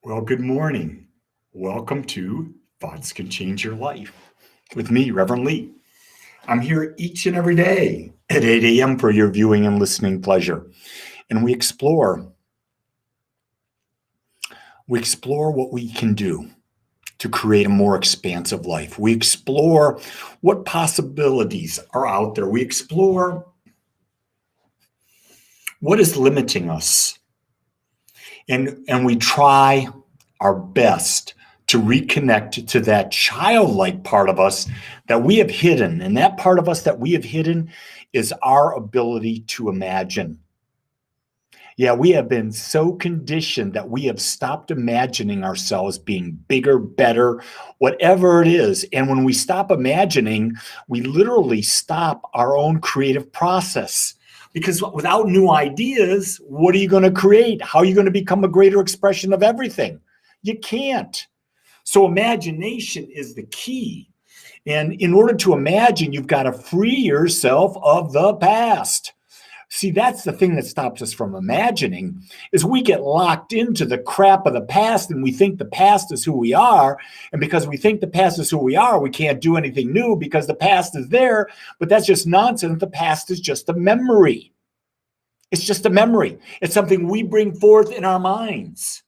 Well, good morning. Welcome to Thoughts Can Change Your Life with me, Reverend Lee. I'm here each and every day at 8 a.m. for your viewing and listening pleasure. And we explore what we can do to create a more expansive life. We explore what possibilities are out there. We explore what is limiting us. And we try our best to reconnect to that childlike part of us that we have hidden. And that part of us that we have hidden is our ability to imagine. Yeah, we have been so conditioned that we have stopped imagining ourselves being bigger, better, whatever it is. And when we stop imagining, we literally stop our own creative process. Because without new ideas, what are you going to create? How are you going to become a greater expression of everything? You can't. So imagination is the key. And in order to imagine, you've got to free yourself of the past. See, that's the thing that stops us from imagining is we get locked into the crap of the past and we think the past is who we are. And because we think the past is who we are, we can't do anything new because the past is there. But that's just nonsense. The past is just a memory. It's just a memory. It's something we bring forth in our minds.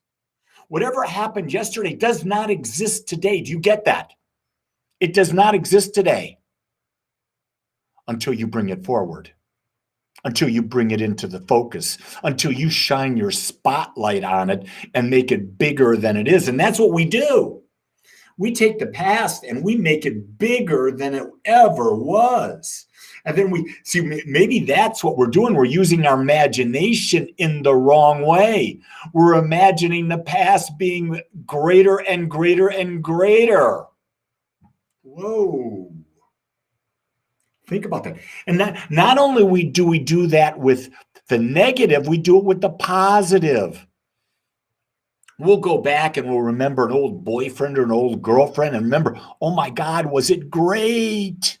Whatever happened yesterday does not exist today. Do you get that? It does not exist today until you bring it forward, until you bring it into the focus, until you shine your spotlight on it and make it bigger than it is. And that's what we do. We take the past and we make it bigger than it ever was. And then we see, maybe that's what we're doing. We're using our imagination in the wrong way. We're imagining the past being greater and greater and greater. Whoa. Think about that. And not only do we do that with the negative, we do it with the positive. We'll go back and we'll remember an old boyfriend or an old girlfriend and remember, oh my God, was it great?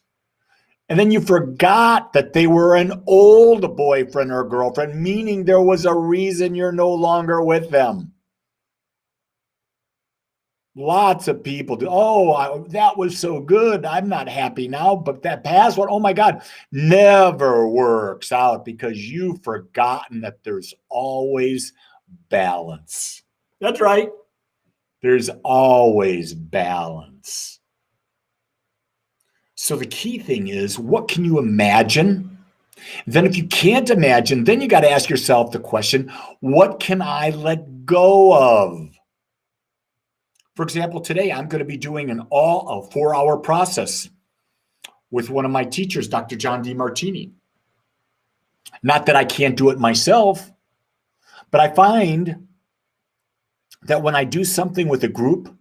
And then you forgot that they were an old boyfriend or girlfriend, meaning there was a reason you're no longer with them. Lots of people do. Oh, that was so good. I'm not happy now, but that past one, oh my God, never works out because you've forgotten that there's always balance. That's right. There's always balance. So the key thing is, what can you imagine? Then if you can't imagine, then you got to ask yourself the question, what can I let go of? For example, today I'm going to be doing a 4-hour process with one of my teachers, Dr. John DeMartini. Not that I can't do it myself, but I find that when I do something with a group,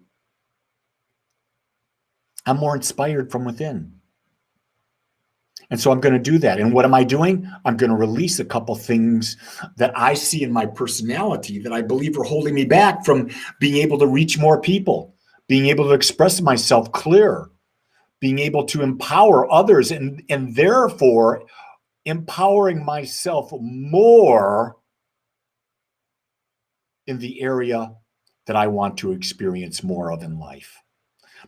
I'm more inspired from within. And so I'm going to do that. And what am I doing? I'm going to release a couple things that I see in my personality that I believe are holding me back from being able to reach more people, being able to express myself clearer, being able to empower others, and therefore empowering myself more in the area that I want to experience more of in life.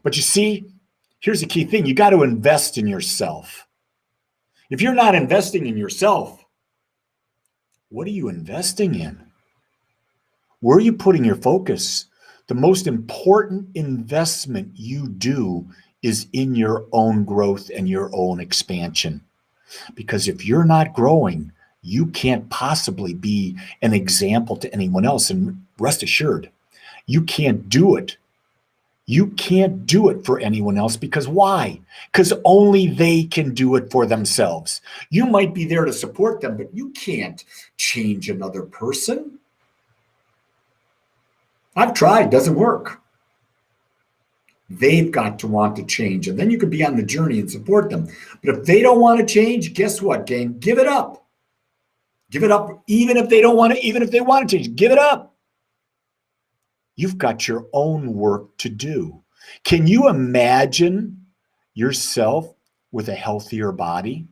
But you see, here's the key thing. You got to invest in yourself. If you're not investing in yourself, what are you investing in? Where are you putting your focus? The most important investment you do is in your own growth and your own expansion. Because if you're not growing, you can't possibly be an example to anyone else. And rest assured, you can't do it. You can't do it for anyone else because why? Because only they can do it for themselves. You might be there to support them, but you can't change another person. I've tried, doesn't work. They've got to want to change, and then you could be on the journey and support them. But if they don't want to change, guess what, gang? Give it up. Give it up, even if they don't want to, even if they want to change, give it up. You've got your own work to do. Can you imagine yourself with a healthier body?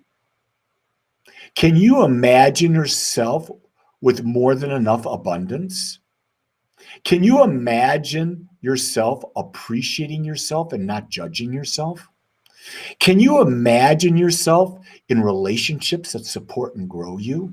Can you imagine yourself with more than enough abundance? Can you imagine yourself appreciating yourself and not judging yourself? Can you imagine yourself in relationships that support and grow you?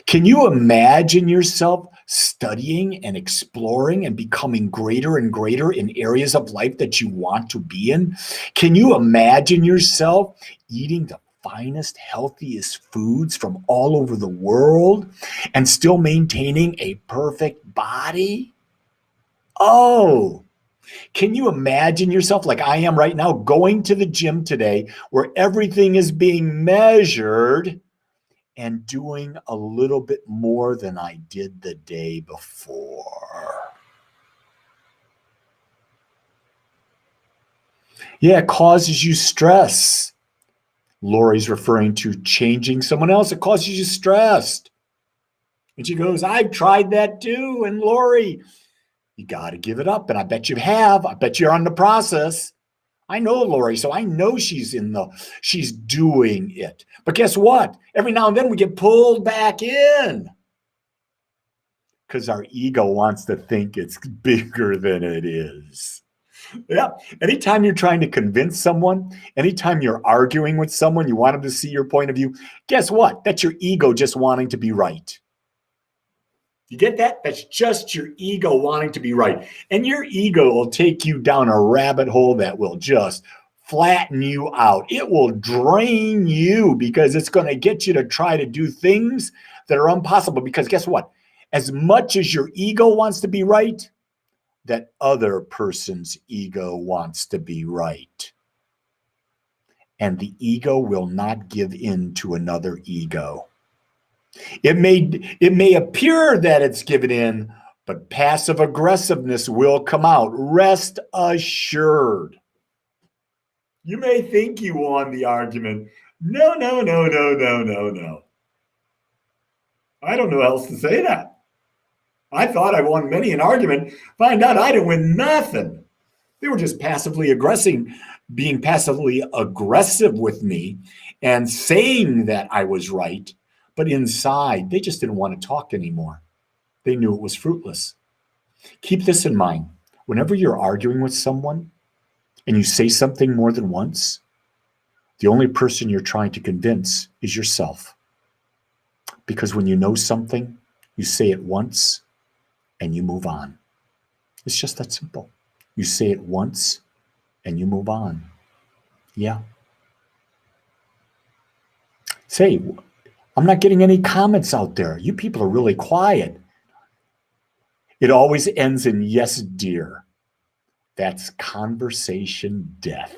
Can you imagine yourself studying and exploring and becoming greater and greater in areas of life that you want to be in? Can you imagine yourself eating the finest, healthiest foods from all over the world and still maintaining a perfect body? Oh, can you imagine yourself like I am right now going to the gym today where everything is being measured and doing a little bit more than I did the day before? Yeah, it causes you stress. Lori's referring to changing someone else. It causes you stress. And she goes, I've tried that too. And Lori, you got to give it up. And I bet you have. I bet you're on the process. I know Lori, so I know she's doing it. But guess what? Every now and then we get pulled back in because our ego wants to think it's bigger than it is. Yeah. Anytime you're trying to convince someone, anytime you're arguing with someone, you want them to see your point of view, guess what? That's your ego just wanting to be right. You get that? That's just your ego wanting to be right. And your ego will take you down a rabbit hole that will just flatten you out. It will drain you because it's going to get you to try to do things that are impossible. Because guess what? As much as your ego wants to be right, that other person's ego wants to be right. And the ego will not give in to another ego. It may appear that it's given in, but passive aggressiveness will come out. Rest assured. You may think you won the argument. No. I don't know how else to say that. I thought I won many an argument. Find out I didn't win nothing. They were just being passively aggressive with me and saying that I was right. But inside, they just didn't want to talk anymore. They knew it was fruitless. Keep this in mind. Whenever you're arguing with someone and you say something more than once, the only person you're trying to convince is yourself. Because when you know something, you say it once and you move on. It's just that simple. You say it once and you move on. Yeah. Say, I'm not getting any comments out there. You people are really quiet. It always ends in yes, dear. That's conversation death.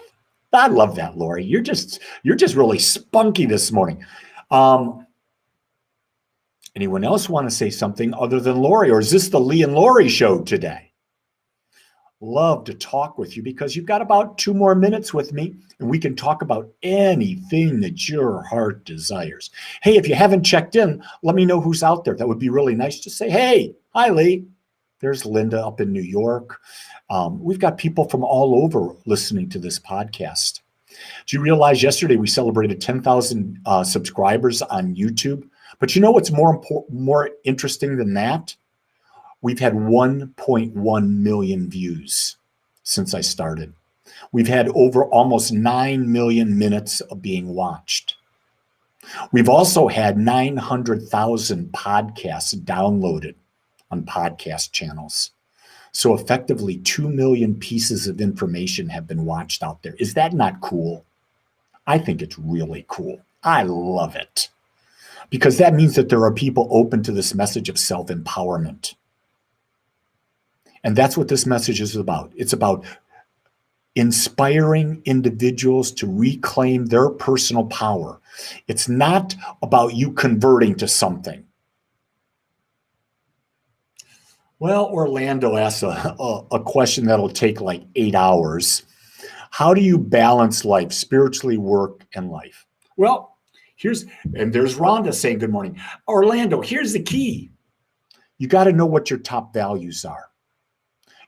I love that, Lori. You're just really spunky this morning. Anyone else want to say something other than Lori, or is this the Lee and Lori show today? Love to talk with you because you've got about 2 more minutes with me and we can talk about anything that your heart desires. Hey, if you haven't checked in, let me know who's out there. That would be really nice to say, hey, hi, Lee. There's Linda up in New York. We've got people from all over listening to this podcast. Do you realize yesterday we celebrated 10,000 subscribers on YouTube? But you know what's more interesting than that? We've had 1.1 million views since I started. We've had over almost 9 million minutes of being watched. We've also had 900,000 podcasts downloaded on podcast channels. So effectively 2 million pieces of information have been watched out there. Is that not cool? I think it's really cool. I love it. Because that means that there are people open to this message of self-empowerment. And that's what this message is about. It's about inspiring individuals to reclaim their personal power. It's not about you converting to something. Well, Orlando asks a question that'll take like 8 hours. How do you balance life, spiritually, work, and life? Well, there's Rhonda saying good morning. Orlando, here's the key. You got to know what your top values are.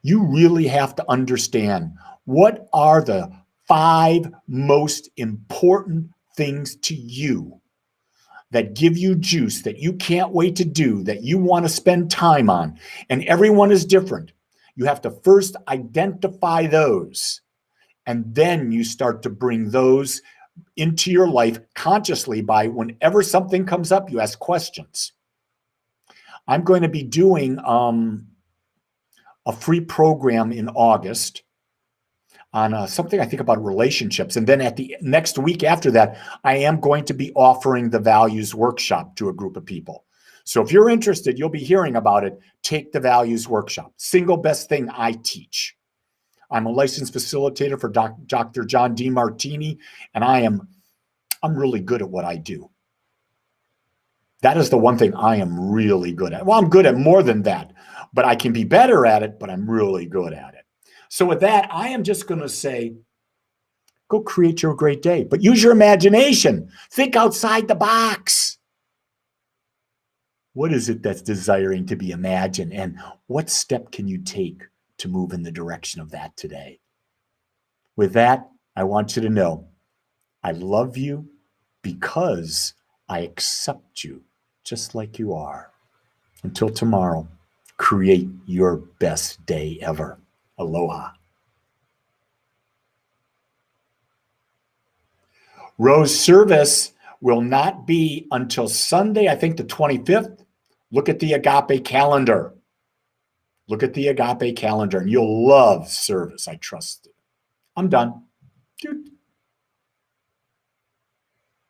You really have to understand what are the 5 most important things to you that give you juice, that you can't wait to do, that you want to spend time on, and everyone is different. You have to first identify those, and then you start to bring those into your life consciously by whenever something comes up, you ask questions. I'm going to be doing a free program in August on something I think about relationships. And then at the next week after that, I am going to be offering the values workshop to a group of people. So if you're interested, you'll be hearing about it. Take the values workshop. Single best thing I teach. I'm a licensed facilitator for Dr. John DeMartini, and I'm really good at what I do. That is the one thing I am really good at. Well, I'm good at more than that, but I can be better at it, but I'm really good at it. So with that, I am just going to say, go create your great day, but use your imagination. Think outside the box. What is it that's desiring to be imagined, and what step can you take to move in the direction of that today? With that, I want you to know I love you because I accept you just like you are. Until tomorrow, create your best day ever. Aloha. Rose service will not be until Sunday, I think the 25th. Look at the Agape calendar. Look at the Agape calendar, and you'll love service. I trust it. I'm done. Dude.